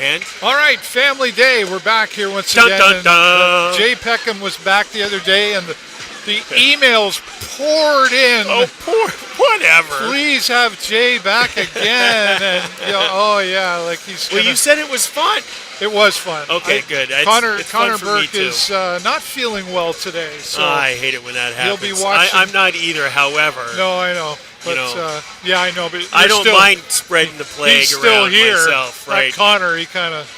And? All right, Family Day. We're back here once Dun, again. dun, dun. Jay Peckham was back the other day, and the emails poured in. Oh, whatever. Please have Jay back again. And oh yeah, like he's. Well, you said it was fun. It was fun. Okay, good. Connor fun for Burke me too. is not feeling well today, so I hate it when that happens. He'll be watching. I'm not either. However, no, I know. But yeah, I know. But I don't mind spreading the plague he's still around here. myself. Right, Connor, he kind of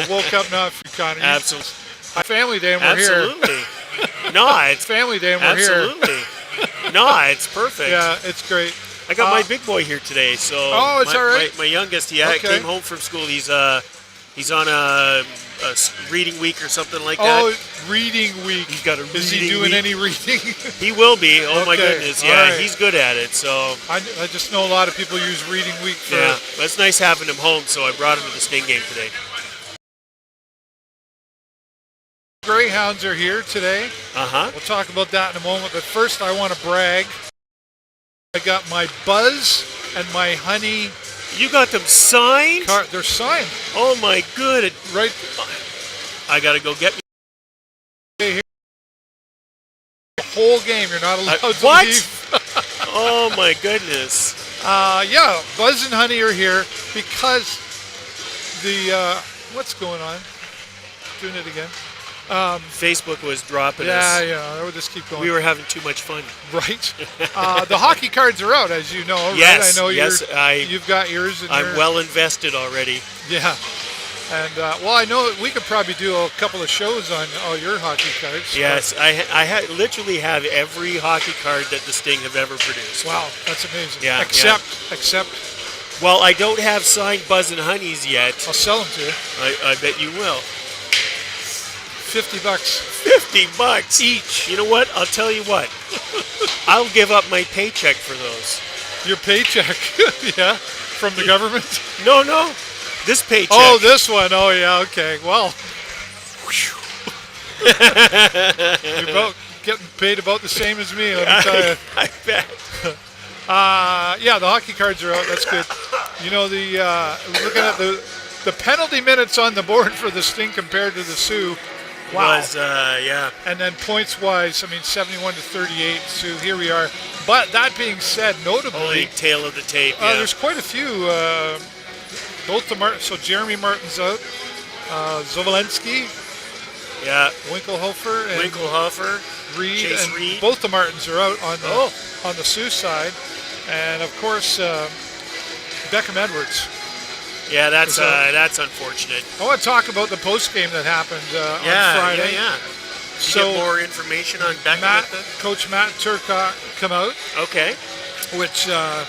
woke up now for Connor. Absolutely. Family Day, and we're here. Absolutely. No, it's Family Day, and we're here. Absolutely. No, it's perfect. Yeah, it's great. I got my big boy here today, so it's all right. My youngest, came home from school. He's on a reading week or something like that. Oh, reading week. He's got a Is he reading doing week. any reading? He will be. Oh my Okay, goodness, all yeah, right. he's good at it. So I just know a lot of people use reading week for. yeah, but it's nice having him home. So I brought him to the Sting game today. Greyhounds are here today. We'll talk about that in a moment. But first, I want to brag. I got my Buzz and my Honey. You got them signed? They're signed. Oh my good! Right. I gotta go get me. The whole game. You're not allowed to what? leave. Oh my goodness. Yeah, Buzz and Honey are here because the what's going on? Doing it again. Facebook was dropping us. Yeah, we'll just keep going. We were having too much fun. Right. The hockey cards are out, as you know. Yes, right? I know yes. you've got yours. And I'm well invested already. Yeah. And, well, I know we could probably do a couple of shows on all your hockey cards. Yes, I literally have every hockey card that the Sting have ever produced. Wow, that's amazing. Yeah. Except. Well, I don't have signed Buzz and Honeys yet. I'll sell them to you. I bet you will. $50. $50 each. You know what? I'll tell you what. I'll give up my paycheck for those. Your paycheck? Yeah? From the government? No. This paycheck. Oh, this one. Oh, yeah. Okay. Well. You're about getting paid about the same as me, let me tell you. I bet. Yeah, the hockey cards are out. That's good. You know, looking at the penalty minutes on the board for the Sting compared to the Sioux. Wow. Yeah. And then points-wise, 71-38. So here we are. But that being said, notably, holy tail of the tape. Yeah. There's quite a few. Both the Martin. So Jeremy Martin's out. Zovalensky. Yeah. Winkelhofer. And Reed. Chase and Reed. Both the Martins are out on the Sioux side, and of course Beckham Edwards. Yeah, that's unfortunate. I want to talk about the post game that happened on Friday. Yeah. So get more information on Beckham. Coach Matt Turcotte come out. Okay. Which an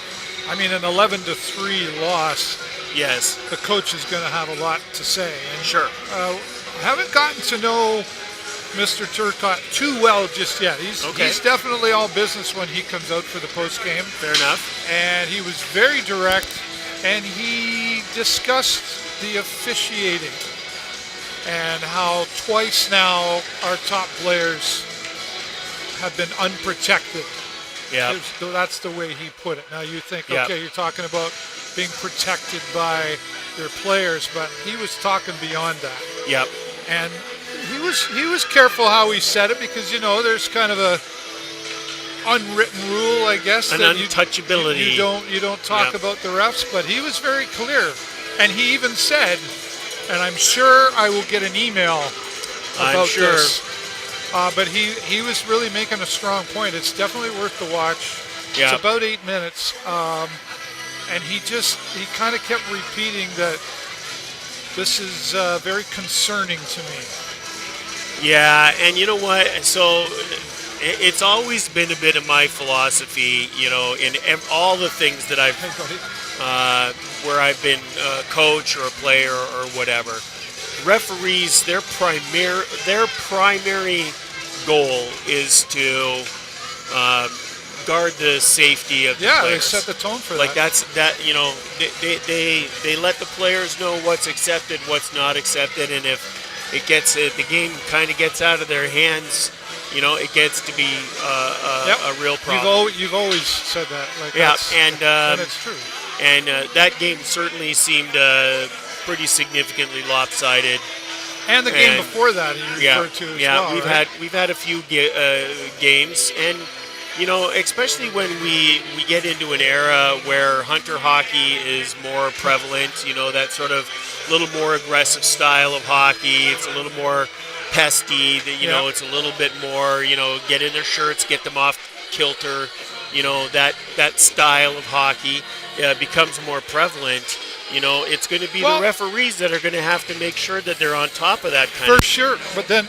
11-3 loss. Yes. The coach is going to have a lot to say. And, sure. Haven't gotten to know Mr. Turcotte too well just yet. He's definitely all business when he comes out for the post game. Fair enough. And he was very direct. And he discussed the officiating and how twice now our top players have been unprotected. Yeah. That's the way he put it. Now you think, okay, you're talking about being protected by your players, but he was talking beyond that. Yep. And he was careful how he said it because, there's kind of a unwritten rule, I guess, an that untouchability. You don't talk about the refs, but he was very clear, and he even said, and I'm sure I will get an email about this. But he was really making a strong point. It's definitely worth the watch. Yeah. It's about 8 minutes, and he kind of kept repeating that this is very concerning to me. Yeah, and you know what? So it's always been a bit of my philosophy, in all the things that I've, where I've been a coach or a player or whatever. Referees, their primary goal is to guard the safety of the players. Yeah, they set the tone for that. Like they let the players know what's accepted, what's not accepted, and if the game kind of gets out of their hands, it gets to be a real problem. You've always said that. And it's true. And that game certainly seemed pretty significantly lopsided. And the game before that, you referred to as well. We've had a few games, and especially when we get into an era where hunter hockey is more prevalent. That sort of little more aggressive style of hockey. It's a little more pesty. It's a little bit more. Get in their shirts, get them off kilter. That style of hockey becomes more prevalent. It's going to be the referees that are going to have to make sure that they're on top of that kind of. For sure. But then,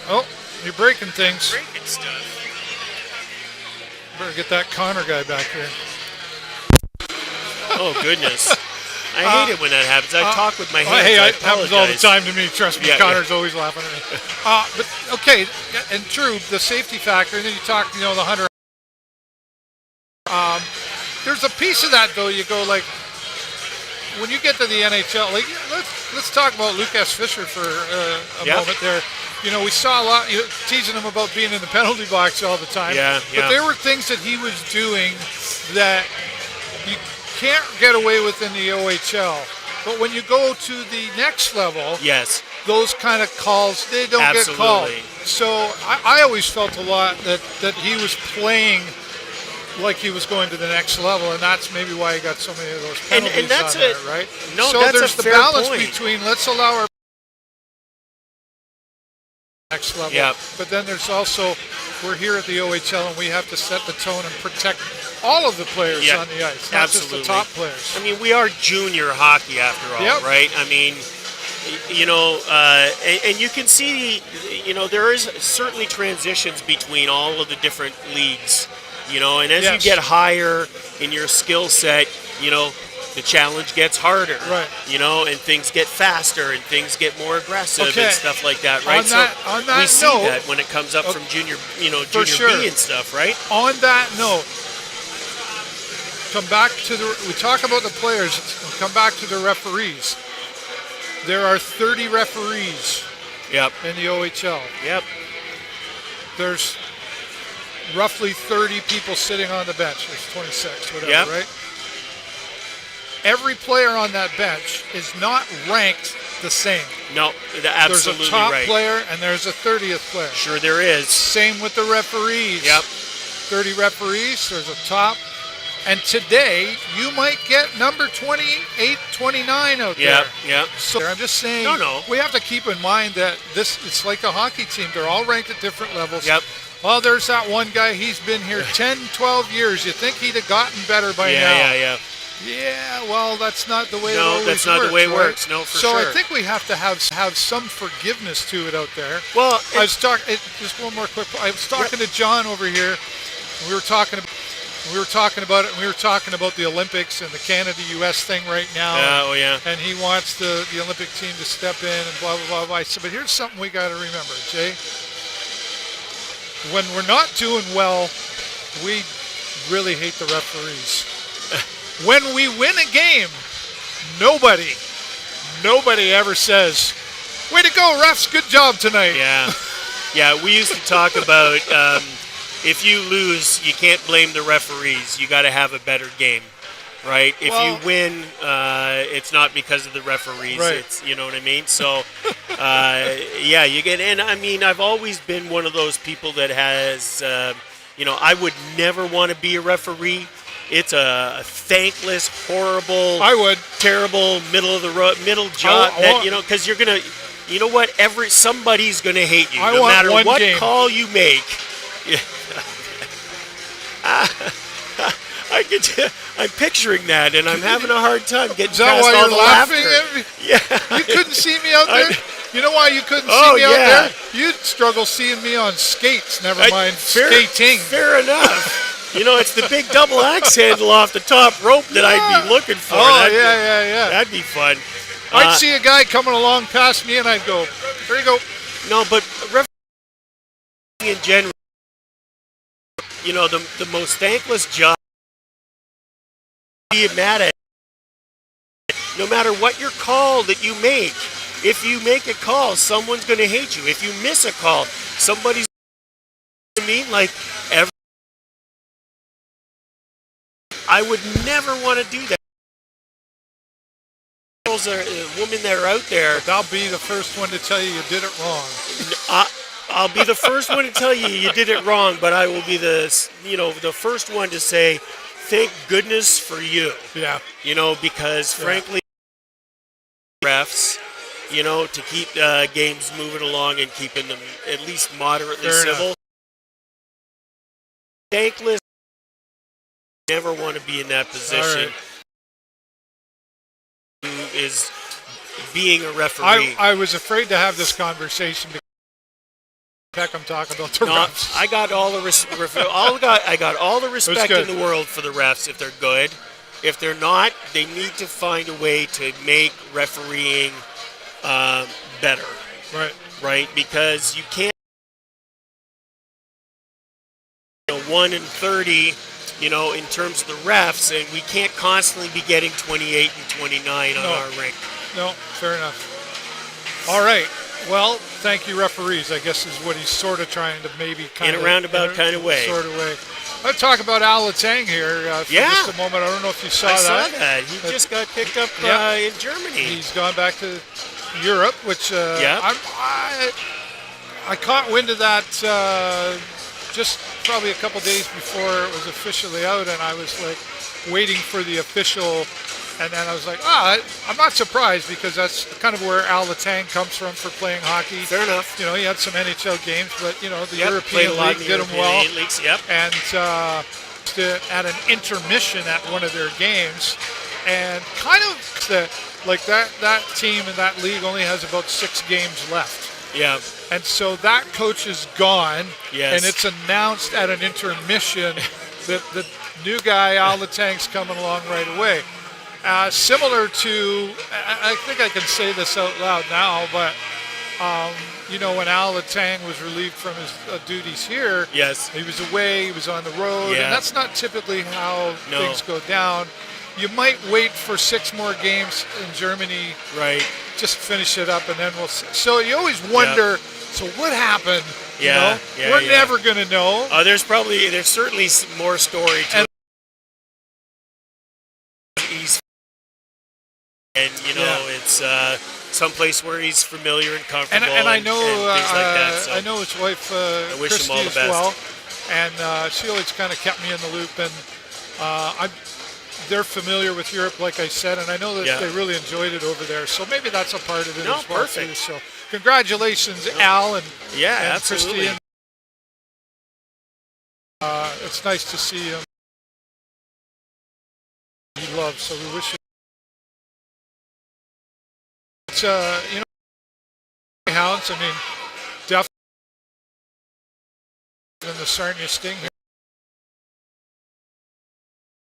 you're breaking things. Breaking stuff. Better get that Connor guy back here. Oh, goodness. I hate it when that happens. I talk with my hands. Hey, I it happens all the time to me. Trust me, Connor's always laughing at me. But, okay, and true, the safety factor, and then you talk, the hunter. There's a piece of that, though, you go like, when you get to the NHL, like let's talk about Lucas Fischer for a moment there. We saw a lot teasing him about being in the penalty box all the time. But there were things that he was doing that you can't get away with in the OHL. But when you go to the next level, those kind of calls, they don't get called. So I always felt a lot that he was playing like he was going to the next level, and that's maybe why he got so many of those penalties and that's on there, right? No, so that's there's a the fair balance point. between let's allow our next level, but then there's also we're here at the OHL and we have to set the tone and protect all of the players on the ice, not just the top players. I mean, we are junior hockey after all, right? I mean, and you can see, there is certainly transitions between all of the different leagues. And as you get higher in your skill set, the challenge gets harder. Right. And things get faster and things get more aggressive and stuff like that, right? On that we see note, that when it comes up from junior B and stuff, right? On that note, we talk about the players, we'll come back to the referees. There are 30 referees in the OHL. There's roughly 30 people sitting on the bench. There's 26, whatever, right? Every player on that bench is not ranked the same. No, absolutely There's a top right. player and there's a 30th player. Sure there is. Same with the referees. 30 referees, there's a top. And today, you might get number 28, 29 out there. So I'm just saying, we have to keep in mind that it's like a hockey team. They're all ranked at different levels. Well, there's that one guy, he's been here 10, 12 years. You think he'd have gotten better by now. Yeah, well, that's not the way it always works. No, that's not the way it works. No, for sure. So I think we have to have some forgiveness to it out there. Well, I was talking, just one more quick, I was talking to John over here. We were talking about it, and we were talking about the Olympics and the Canada-U.S. thing right now. And he wants the Olympic team to step in and blah, blah, blah, blah. I said, but here's something we got to remember, Jay. When we're not doing well, we really hate the referees. When we win a game, nobody ever says, way to go, refs, good job tonight. We used to talk about if you lose, you can't blame the referees. You got to have a better game, right? If you win, it's not because of the referees. Right. It's, you know what I mean? So, you get. And I mean, I've always been one of those people that has, I would never want to be a referee. It's a thankless, horrible, terrible middle job because you're gonna, you know what? Somebody's gonna hate you no matter what call you make. I'm picturing that, and I'm having a hard time getting past all the laughter. You couldn't see me out there. You know why you couldn't see me out there? You'd struggle seeing me on skates. Never mind skating. Fair enough. It's the big double axe handle off the top rope that I'd be looking for. That'd be fun. I'd see a guy coming along past me, and I'd go, there you go. No, but refereeing in general, the most thankless job, be mad at. No matter what your call that you make, if you make a call, someone's going to hate you. If you miss a call, somebody's going to mean like every. I would never want to do that. girls are women that are out there. But I'll be the first one to tell you did it wrong. I'll be the first one to tell you did it wrong, but I will be the first one to say, thank goodness for you. Yeah. Because frankly, refs, to keep games moving along and keeping them at least moderately civil. Thankless. Never want to be in that position. Who is being a referee? I was afraid to have this conversation because I'm talking about the refs. I got all the respect in the world for the refs if they're good. If they're not, they need to find a way to make refereeing better. Right? Because you can't 1 in 30, in terms of the refs, and we can't constantly be getting 28 and 29 on our rink. No, fair enough. All right. Well, thank you, referees, I guess is what he's sort of trying to maybe in a roundabout kind of way. Sort of way. Let's talk about Al Letang here for just a moment. I don't know if you saw that. I saw that. He just got picked up in Germany. He's gone back to Europe, which I caught wind of that just probably a couple days before it was officially out, and I was like waiting for the official. And then I was like, I'm not surprised because that's kind of where Al Letang comes from for playing hockey. Fair enough. He had some NHL games, but, the European League did him well. Leagues, yep. And at an intermission at one of their games. And kind of that team in that league only has about 6 games left. Yeah. And so that coach is gone. Yes. And it's announced at an intermission that the new guy, Al Letang's coming along right away. Similar to, I think I can say this out loud now, but, when Al Letang was relieved from his duties here, yes, he was away, he was on the road, and that's not typically how things go down. You might wait for 6 more games in Germany, right? Just finish it up, and then we'll see. So you always wonder, so what happened? We're never going to know. There's certainly more story to it. And it's someplace where he's familiar and comfortable, and I know and things like that. So I know his wife I wish Christy him all the as best. well, and she always kind of kept me in the loop. And they're familiar with Europe, like I said, and I know that they really enjoyed it over there. So maybe that's a part of it as well too. So congratulations, Al, and absolutely. Christy. And, it's nice to see him. He loves, so we wish him. It's Hounds. I mean, definitely in the Sarnia Sting here.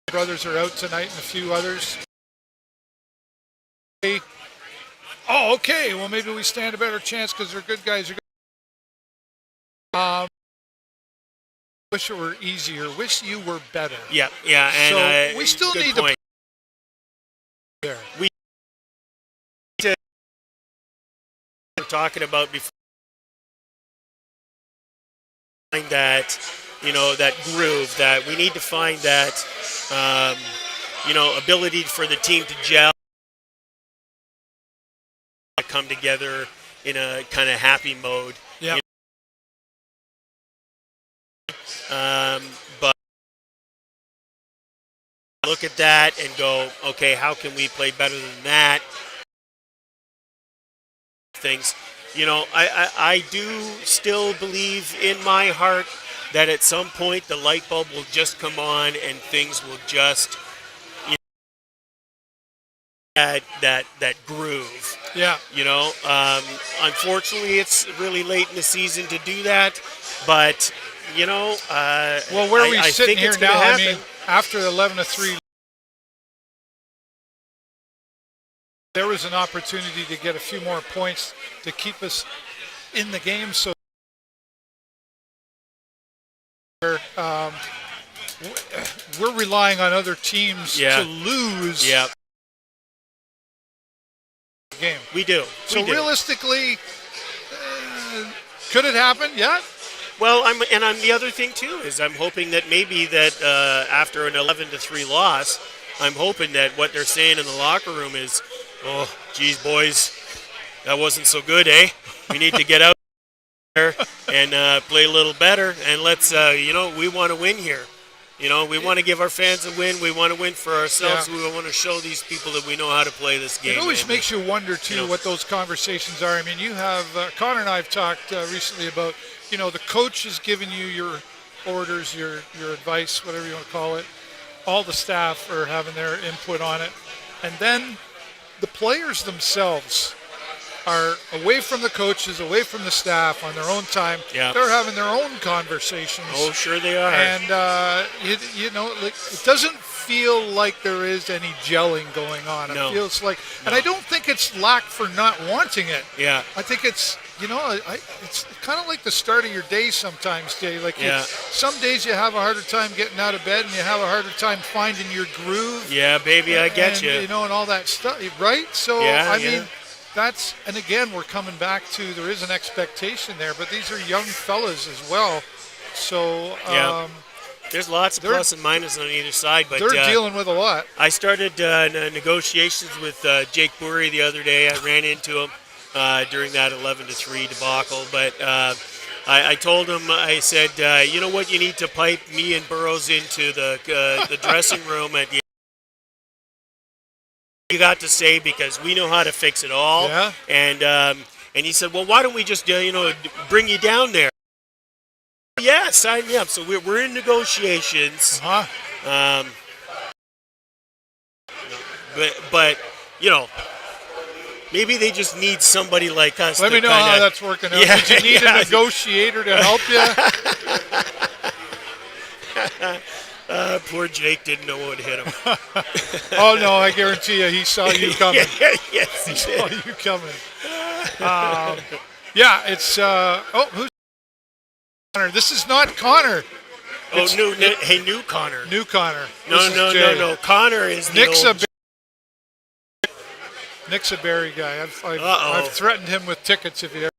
Brothers are out tonight, and a few others. Oh, okay. Well, maybe we stand a better chance because they're good guys. Wish it were easier. Wish you were better. Yeah, and so we still need to. There. We were talking about before that, that groove, that we need to find that, ability for the team to gel, come together in a kind of happy mode. Yeah. But look at that and go, okay, how can we play better than that? Things, I do still believe in my heart that at some point the light bulb will just come on and things will just, that groove. Yeah. Unfortunately, it's really late in the season to do that, but well, where are we sitting here now? I mean, after 11-3, there was an opportunity to get a few more points to keep us in the game. So we're relying on other teams to lose. Yeah. The game. We do. So realistically, could it happen? Yeah. Well, I'm the other thing too is I'm hoping that maybe that after an 11-3 loss, I'm hoping that what they're saying in the locker room is, Oh, geez, boys, that wasn't so good, eh? We need to get out there and play a little better, and let's, we want to win here. We want to give our fans a win. We want to win for ourselves. Yeah. We want to show these people that we know how to play this game. It always makes you wonder, too, what those conversations are. I mean, you have Connor and I have talked recently about, the coach is giving you your orders, your advice, whatever you want to call it. All the staff are having their input on it. And then the players themselves are away from the coaches, away from the staff on their own time. Yeah. They're having their own conversations. Oh, sure they are. And, it doesn't feel like there is any gelling going on. It feels like, and I don't think it's lack for not wanting it. Yeah. I think it's, it's kind of like the start of your day sometimes, Jay. Like some days you have a harder time getting out of bed and you have a harder time finding your groove. Yeah, baby, I get you. And all that stuff, right? So, I mean, and again, we're coming back to there is an expectation there, but these are young fellas as well. So, there's lots of plus and minus on either side, but they're dealing with a lot. I started negotiations with Jake Bury the other day. I ran into him during that 11-3 debacle, but I told him, I said, you know what, you need to pipe me and Burrows into the dressing room at the you got to say, because we know how to fix it all. Yeah. And he said, well, why don't we just bring you down there? Yeah, sign me up. So we're in negotiations. Uh-huh. But maybe they just need somebody like us. Let me know how that's working out. Yeah, Did you need a negotiator to help you? Poor Jake didn't know what hit him. Oh, no, I guarantee you he saw you coming. Yes, he saw you coming. It's who's Connor? This is not Connor. New Connor. New Connor. No. Connor is Nick's Nick's a Barry guy. I've threatened him with tickets if he ever.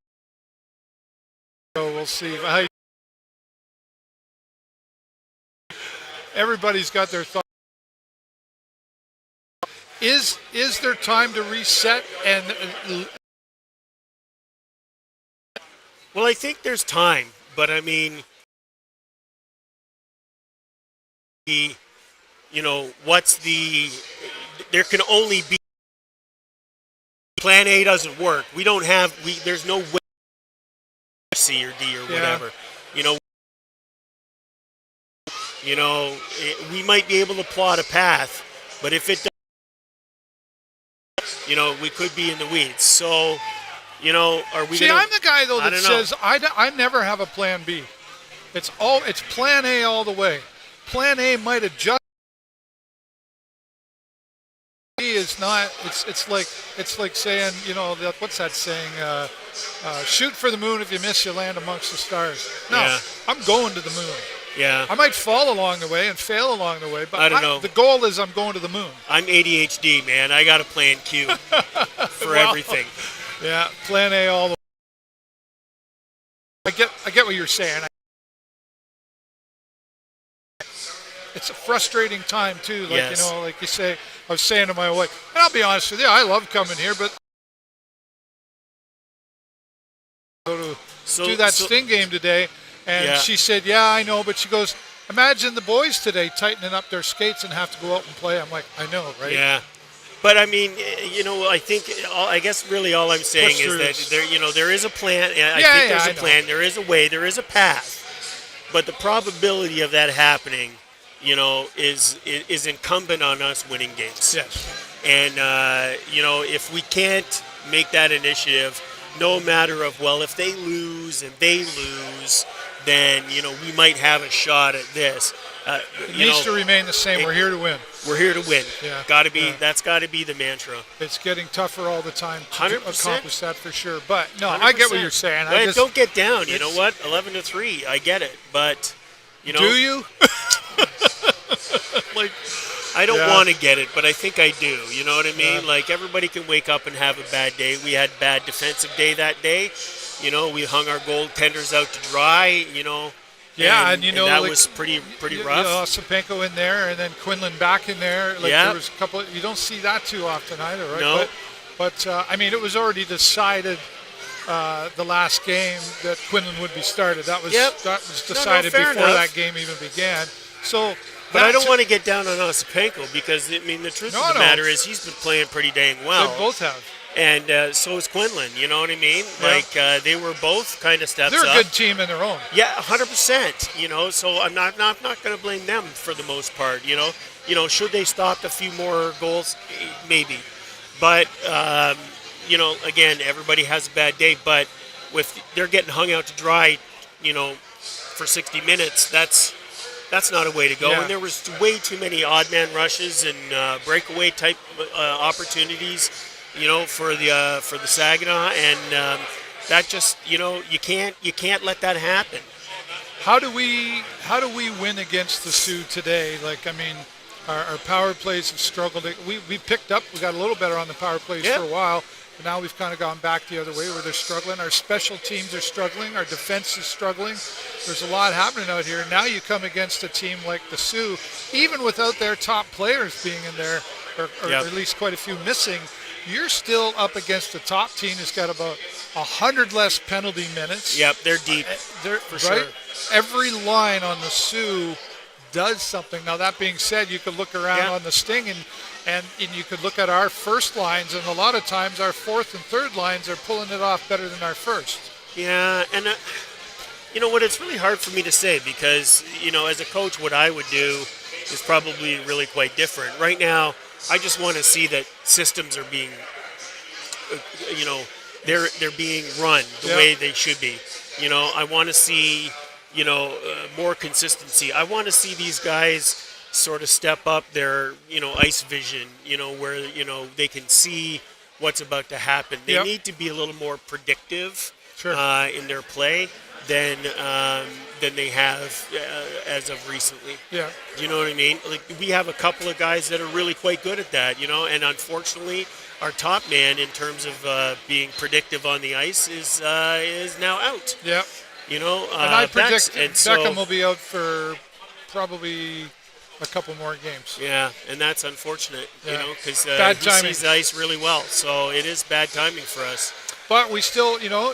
So we'll see. Everybody's got their thoughts. Is there time to reset and? Well, I think there's time, but I mean, there can only be. Plan A doesn't work. There's no way C or D or whatever. We might be able to plot a path, but if it doesn't, we could be in the weeds. So, are we? See, I'm the guy though that says I never have a plan B. It's plan A all the way. Plan A might adjust. B is not. It's like saying, what's that saying? Shoot for the moon. If you miss, you land amongst the stars. No, yeah. I'm going to the moon. Yeah. I might fall along the way and fail along the way, but I don't know. The goal is I'm going to the moon. I'm ADHD, man. I got a plan Q for everything. Yeah, plan A all the way. I get what you're saying. It's a frustrating time too. Like you say, I was saying to my wife, and I'll be honest with you, I love coming here, but go to do that Sting game today. And she said, yeah, I know. But she goes, imagine the boys today tightening up their skates and have to go out and play. I'm like, I know, right? Yeah. But, I mean, I guess really all I'm saying is that, there is a plan. I think there's a plan. There is a way. There is a path. But the probability of that happening, is incumbent on us winning games. Yes. And, if we can't make that initiative, no matter of, if they lose and they lose, then, we might have a shot at this. It needs to remain the same. We're here to win. We're here to win. Yeah. That's got to be the mantra. It's getting tougher all the time to 100%. accomplish that for sure. But, no, 100%. I get what you're saying. Don't get down. You know what? 11-3. I get it. But, Do you? I don't want to get it, but I think I do. You know what I mean? Yeah. Like, everybody can wake up and have a bad day. We had bad defensive day that day. We hung our goaltenders out to dry, Yeah, and that was pretty rough. Sapenko in there, and then Quinlan back in there. There was a couple. You don't see that too often either, right? No. But, I mean, it was already decided the last game that Quinlan would be started. That was decided before that game even began. So, but I don't want to get down on Osipenko because, I mean, the truth of the matter is he's been playing pretty dang well. They both have. And so is Quinlan, you know what I mean? Yeah. Like, they were both kind of steps up. They're a good team in their own. Yeah, 100%, you know, so I'm not going to blame them for the most part, you know. You know, should they stop a few more goals? Maybe. But, you know, again, everybody has a bad day, but they're getting hung out to dry, you know, for 60 minutes, that's not a way to go. Yeah. And there was way too many odd man rushes and breakaway type opportunities, you know, for the Saginaw, and that just, you know, you can't let that happen. How do we win against the Sioux today? Like, I mean, our power plays have struggled. We picked up. We got a little better on the power plays for a while, but now we've kind of gone back the other way where they're struggling. Our special teams are struggling. Our defense is struggling. There's a lot happening out here. Now you come against a team like the Sioux, even without their top players being in there, or at least quite a few missing. You're still up against the top team who's got about 100 less penalty minutes. Yep, they're deep. For sure. Every line on the Sioux does something. Now, that being said, you could look around on the Sting and you could look at our first lines, and a lot of times our fourth and third lines are pulling it off better than our first. Yeah, and you know what, it's really hard for me to say because, you know, as a coach, what I would do is probably really quite different. Right now, I just want to see that systems are being, you know, they're being run the way they should be. You know, I want to see, you know, more consistency. I want to see these guys sort of step up their, you know, ice vision, you know, where, you know, they can see what's about to happen. They need to be a little more predictive in their play than they have as of recently. Yeah. You know what I mean? Like, we have a couple of guys that are really quite good at that, you know, and unfortunately our top man in terms of being predictive on the ice is now out. Yeah. You know, and I predict Beckham will be out for probably a couple more games. Yeah, and that's unfortunate, you know, because he sees the ice really well. So it is bad timing for us. But we still, you know,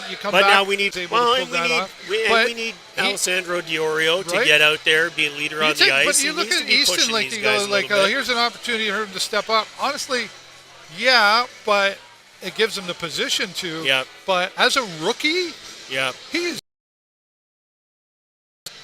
you come back. But now we need, we need Alessandro Diorio to get out there, be a leader on the ice. But you look at Easton, like, you go, like, here's an opportunity for him to step up. Honestly, but it gives him the position to. Yeah. But as a rookie, he's